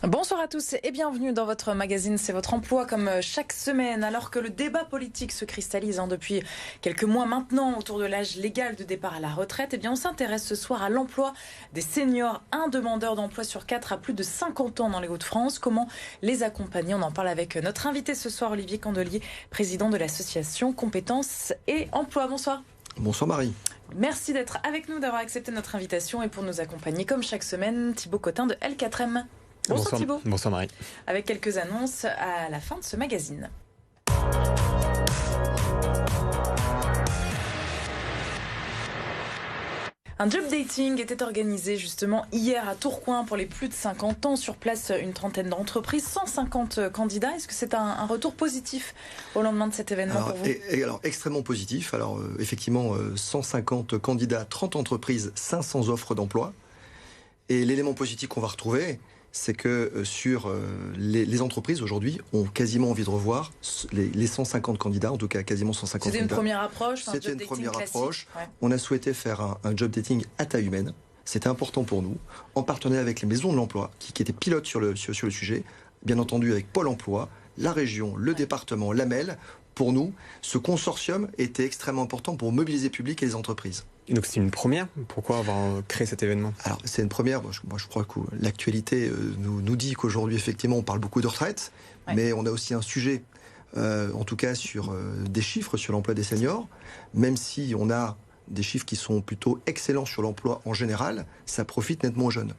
Bonsoir à tous et bienvenue dans votre magazine C'est votre emploi comme chaque semaine. Alors que le débat politique se cristallise depuis quelques mois maintenant autour de l'âge légal de départ à la retraite, eh bien on s'intéresse ce soir à l'emploi des seniors. Un demandeur d'emploi sur 4 a plus de 50 ans dans les Hauts-de-France. Comment les accompagner? On en parle avec notre invité ce soir, Olivier Candelier, président de l'association Compétences et Emploi. Bonsoir. Bonsoir Marie. Merci d'être avec nous, d'avoir accepté notre invitation et pour nous accompagner comme chaque semaine, Thibaut Cotin de L4M. Bonsoir Thibaut. Bonsoir Marie. Avec quelques annonces à la fin de ce magazine. Un job dating était organisé justement hier à Tourcoing pour les plus de 50 ans. Sur place, une trentaine d'entreprises, 150 candidats. Est-ce que c'est un retour positif au lendemain de cet événement pour vous? Alors, extrêmement positif. Alors, effectivement, 150 candidats, 30 entreprises, 500 offres d'emploi. Et l'élément positif qu'on va retrouver, c'est que sur les entreprises aujourd'hui ont quasiment envie de revoir les 150 candidats, en tout cas quasiment 150 candidats. C'était une première approche. C'était une première approche. Ouais. On a souhaité faire un job dating à taille humaine. C'était important pour nous, en partenariat avec les maisons de l'emploi, qui étaient pilotes sur le sujet, bien entendu avec Pôle emploi, la région, le département, l'AMEL. Pour nous, ce consortium était extrêmement important pour mobiliser le public et les entreprises. Et donc c'est une première. Pourquoi avoir créé cet événement? Alors c'est une première. Moi je crois que l'actualité nous dit qu'aujourd'hui effectivement on parle beaucoup de retraite, mais on a aussi un sujet, en tout cas sur des chiffres sur l'emploi des seniors. Même si on a des chiffres qui sont plutôt excellents sur l'emploi en général, ça profite nettement aux jeunes.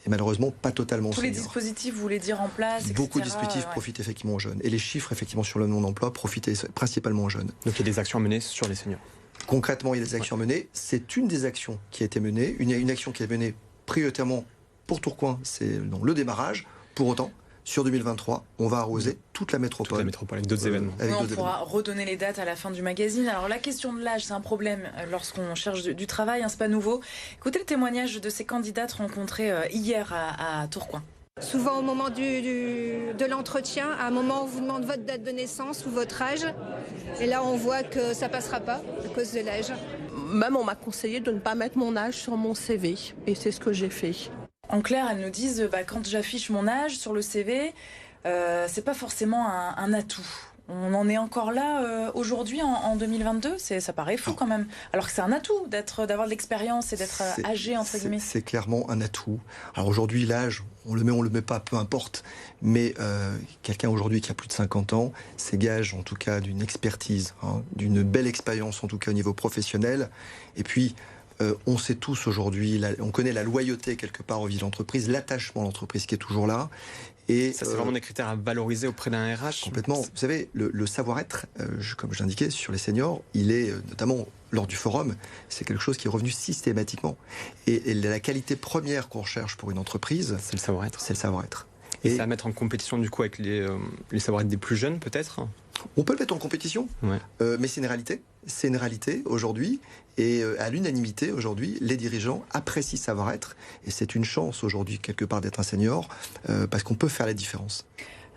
Et malheureusement pas totalement aux seniors. Tous les dispositifs, vous voulez dire en place, etc. Beaucoup de dispositifs profitent effectivement aux jeunes. Et les chiffres effectivement sur le non-emploi profitaient principalement aux jeunes. Donc il y a des actions à mener sur les seniors. Concrètement, il y a des actions menées. C'est une des actions qui a été menée. Une action qui est menée prioritairement pour Tourcoing, c'est le démarrage. Pour autant, sur 2023, on va arroser toute la métropole. Toute la métropole avec d'autres événements. On pourra redonner les dates à la fin du magazine. Alors la question de l'âge, c'est un problème lorsqu'on cherche du travail, c'est pas nouveau. Écoutez le témoignage de ces candidates rencontrées hier à Tourcoing. Souvent au moment de l'entretien, à un moment on vous demande votre date de naissance ou votre âge. Et là on voit que ça passera pas à cause de l'âge. Même on m'a conseillé de ne pas mettre mon âge sur mon CV. Et c'est ce que j'ai fait. En clair, elles nous disent quand j'affiche mon âge sur le CV, c'est pas forcément un atout. On en est encore là aujourd'hui en 2022, ça paraît fou quand même. Alors que c'est un atout d'avoir de l'expérience et d'être âgé entre guillemets. C'est clairement un atout. Alors aujourd'hui l'âge, on le met pas, peu importe. Mais quelqu'un aujourd'hui qui a plus de 50 ans, c'est gage en tout cas d'une expertise, d'une belle expérience en tout cas au niveau professionnel. Et puis on sait tous aujourd'hui, on connaît la loyauté quelque part vis-à-vis de l'entreprise, l'attachement à l'entreprise qui est toujours là. Et ça, c'est vraiment des critères à valoriser auprès d'un RH. Complètement. Vous savez, le savoir-être, comme je l'indiquais, sur les seniors, il est, notamment lors du forum, c'est quelque chose qui est revenu systématiquement. Et la qualité première qu'on recherche pour une entreprise, c'est le savoir-être. C'est le savoir-être. Et ça à mettre en compétition du coup avec les savoir-être des plus jeunes peut-être? On peut le mettre en compétition, mais c'est une réalité. C'est une réalité aujourd'hui. Et à l'unanimité, aujourd'hui, les dirigeants apprécient savoir-être. Et c'est une chance aujourd'hui, quelque part, d'être un senior, parce qu'on peut faire la différence.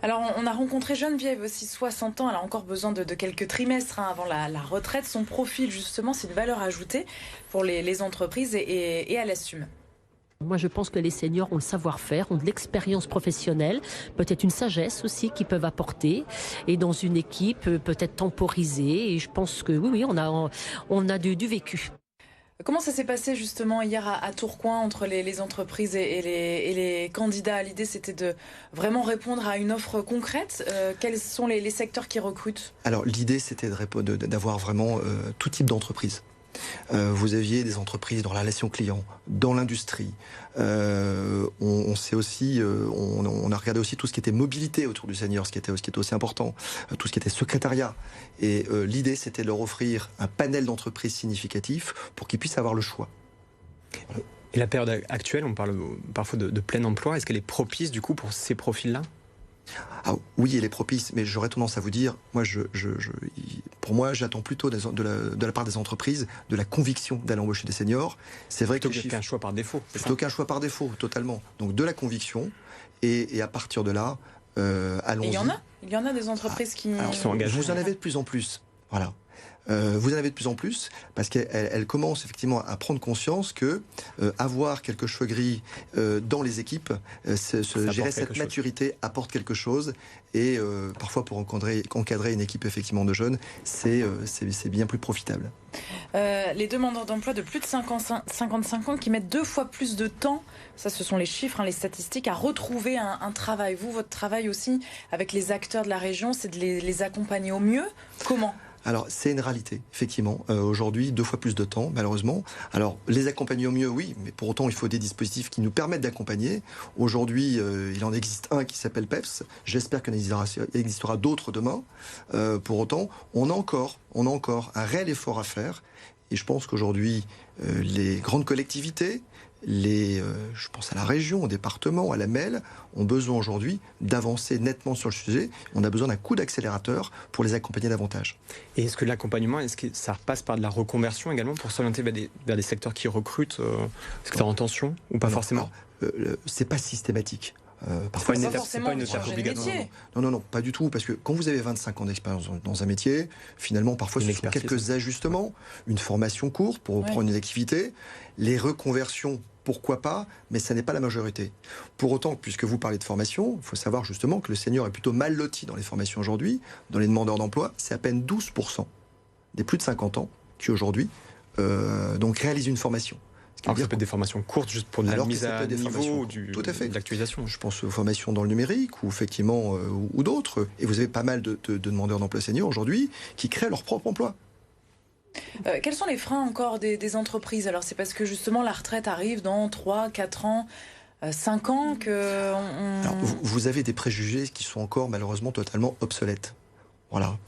Alors, on a rencontré Geneviève aussi, 60 ans. Elle a encore besoin de quelques trimestres avant la retraite. Son profil, justement, c'est une valeur ajoutée pour les entreprises et elle assume. Moi, je pense que les seniors ont le savoir-faire, ont de l'expérience professionnelle, peut-être une sagesse aussi qu'ils peuvent apporter, et dans une équipe peut-être temporisée. Et je pense que oui, on a du vécu. Comment ça s'est passé justement hier à Tourcoing entre les entreprises et les candidats? L'idée, c'était de vraiment répondre à une offre concrète. Quels sont les secteurs qui recrutent? Alors, l'idée, c'était d'avoir vraiment tout type d'entreprise. Vous aviez des entreprises dans la relation client, dans l'industrie. On sait aussi, on a regardé aussi tout ce qui était mobilité autour du senior, ce qui était aussi important, tout ce qui était secrétariat. Et l'idée, c'était de leur offrir un panel d'entreprises significatif pour qu'ils puissent avoir le choix. Et la période actuelle, on parle parfois de plein emploi. Est-ce qu'elle est propice du coup pour ces profils-là? Ah, oui, elle est propice, mais j'aurais tendance à vous dire, moi, pour moi, j'attends plutôt de la part des entreprises de la conviction d'aller embaucher des seniors. C'est vrai plutôt qu'un choix par défaut. Plutôt qu'un choix par défaut, totalement. Donc de la conviction, et à partir de là, allons-y. Il y en a des entreprises qui sont engagées. Vous en avez de plus en plus. Voilà. Vous en avez de plus en plus parce qu'elle commence effectivement à prendre conscience que avoir quelques cheveux gris dans les équipes, gérer cette maturité apporte quelque chose et parfois pour encadrer une équipe effectivement de jeunes, c'est bien plus profitable. Les demandeurs d'emploi de plus de 55 ans qui mettent 2 fois plus de temps, ça ce sont les chiffres, les statistiques, à retrouver un travail. Vous, votre travail aussi avec les acteurs de la région, c'est de les accompagner au mieux. Comment ? Alors, c'est une réalité, effectivement. Aujourd'hui, 2 fois plus de temps, malheureusement. Alors, les accompagner au mieux, oui, mais pour autant, il faut des dispositifs qui nous permettent d'accompagner. Aujourd'hui, il en existe un qui s'appelle PEPS. J'espère qu'il existera d'autres demain. Pour autant, on a encore un réel effort à faire. Et je pense qu'aujourd'hui, les grandes collectivités, je pense à la région, au département, à la MEL, ont besoin aujourd'hui d'avancer nettement sur le sujet. On a besoin d'un coup d'accélérateur pour les accompagner davantage. Et est-ce que l'accompagnement, est-ce que ça passe par de la reconversion également pour s'orienter vers des secteurs qui recrutent? Est-ce que c'est en tension ou pas forcément? C'est pas systématique. Parfois c'est pas une étape obligatoire. Non, pas du tout. Parce que quand vous avez 25 ans d'expérience dans un métier, finalement, parfois, ce sont quelques ajustements, une formation courte pour reprendre une activité, les reconversions. Pourquoi pas, mais ça n'est pas la majorité. Pour autant, puisque vous parlez de formation, il faut savoir justement que le senior est plutôt mal loti dans les formations aujourd'hui. Dans les demandeurs d'emploi, c'est à peine 12% des plus de 50 ans qui aujourd'hui donc réalisent une formation. Alors ça peut être des formations courtes juste pour de la mise à niveau tout à fait. De l'actualisation. Je pense aux formations dans le numérique ou effectivement ou d'autres. Et vous avez pas mal de demandeurs d'emploi seniors aujourd'hui qui créent leur propre emploi. Quels sont les freins encore des entreprises? Alors c'est parce que justement la retraite arrive dans 3, 4 ans, 5 ans que... Alors, vous avez des préjugés qui sont encore malheureusement totalement obsolètes. Voilà.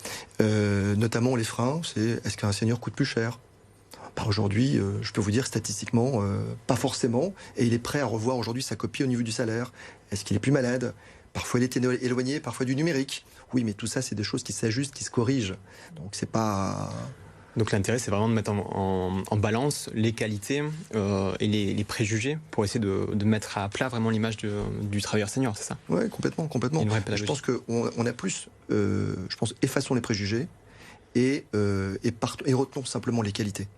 Notamment les freins, c'est est-ce qu'un senior coûte plus cher? Aujourd'hui, je peux vous dire statistiquement, pas forcément. Et il est prêt à revoir aujourd'hui sa copie au niveau du salaire. Est-ce qu'il est plus malade? Parfois il est éloigné, parfois du numérique. Oui, mais tout ça, c'est des choses qui s'ajustent, qui se corrigent. Donc c'est pas... Donc l'intérêt, c'est vraiment de mettre en balance les qualités et les préjugés pour essayer de mettre à plat vraiment l'image du travailleur senior, c'est ça? Oui, complètement. Je pense qu'on a plus, effaçons les préjugés et retenons simplement les qualités.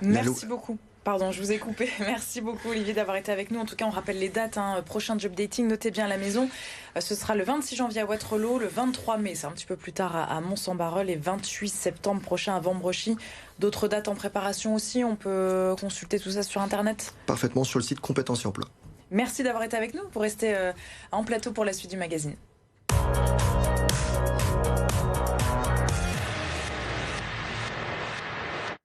Merci beaucoup. Pardon, je vous ai coupé. Merci beaucoup Olivier d'avoir été avec nous. En tout cas, on rappelle les dates. Prochain job dating, notez bien à la maison. Ce sera le 26 janvier à Waterloo, le 23 mai, c'est un petit peu plus tard à Mont-Saint-Barreul et 28 septembre prochain à Vambrechy. D'autres dates en préparation aussi, on peut consulter tout ça sur Internet? Parfaitement, sur le site Compétences et Emploi. Merci d'avoir été avec nous. Vous restez en plateau pour la suite du magazine.